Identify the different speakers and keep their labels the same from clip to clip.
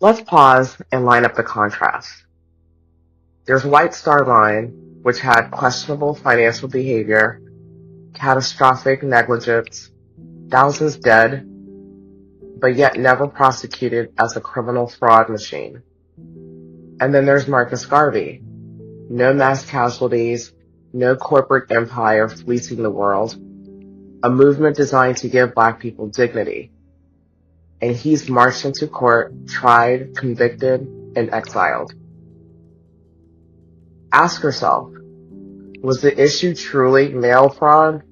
Speaker 1: Let's pause and line up the contrast. There's White Star Line, which had questionable financial behavior, catastrophic negligence, thousands dead, but yet never prosecuted as a criminal fraud machine. And then there's Marcus Garvey. No mass casualties, no corporate empire fleecing the world, a movement designed to give Black people dignity. And he's marched into court, tried, convicted, and exiled. Ask yourself, was the issue truly mail fraud?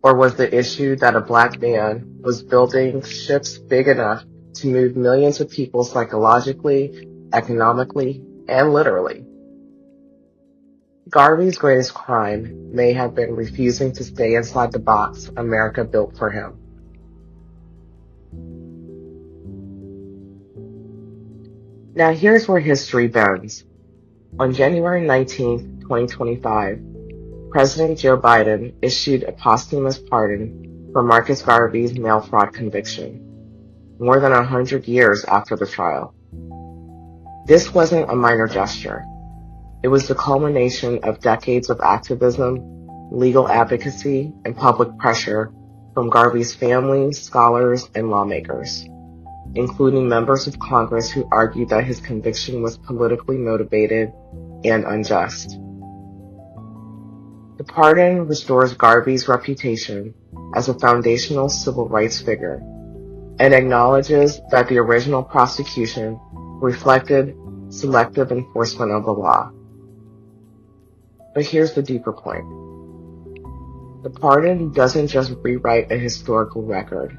Speaker 1: Or was the issue that a Black man was building ships big enough to move millions of people psychologically, economically, and literally? Garvey's greatest crime may have been refusing to stay inside the box America built for him. Now here's where history bends. On January 19, 2025, President Joe Biden issued a posthumous pardon for Marcus Garvey's mail fraud conviction, more than 100 years after the trial. This wasn't a minor gesture. It was the culmination of decades of activism, legal advocacy, and public pressure from Garvey's family, scholars, and lawmakers, including members of Congress who argued that his conviction was politically motivated and unjust. The pardon restores Garvey's reputation as a foundational civil rights figure and acknowledges that the original prosecution reflected selective enforcement of the law. But here's the deeper point. The pardon doesn't just rewrite a historical record.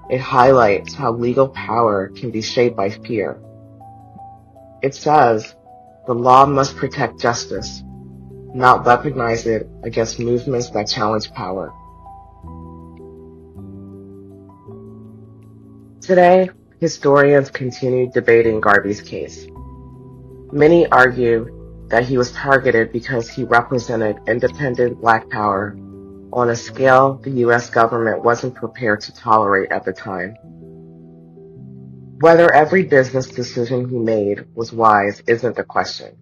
Speaker 1: It highlights how legal power can be shaped by fear. It says the law must protect justice, not weaponize it against movements that challenge power. Today, historians continue debating Garvey's case. Many argue that he was targeted because he represented independent Black power on a scale the U.S. government wasn't prepared to tolerate at the time. Whether every business decision he made was wise isn't the question.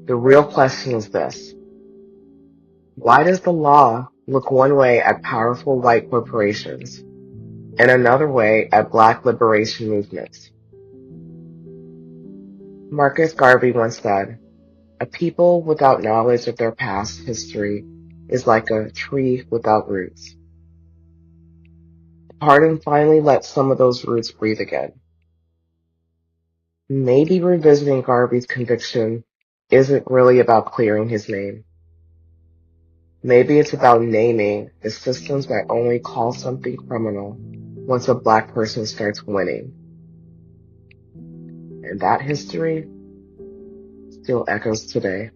Speaker 1: The real question is this. Why does the law look one way at powerful white corporations and another way at Black liberation movements? Marcus Garvey once said, "A people without knowledge of their past history is like a tree without roots." The pardon finally let some of those roots breathe again. Maybe revisiting Garvey's conviction isn't really about clearing his name. Maybe it's about naming the systems that only call something criminal once a Black person starts winning. And that history still echoes today.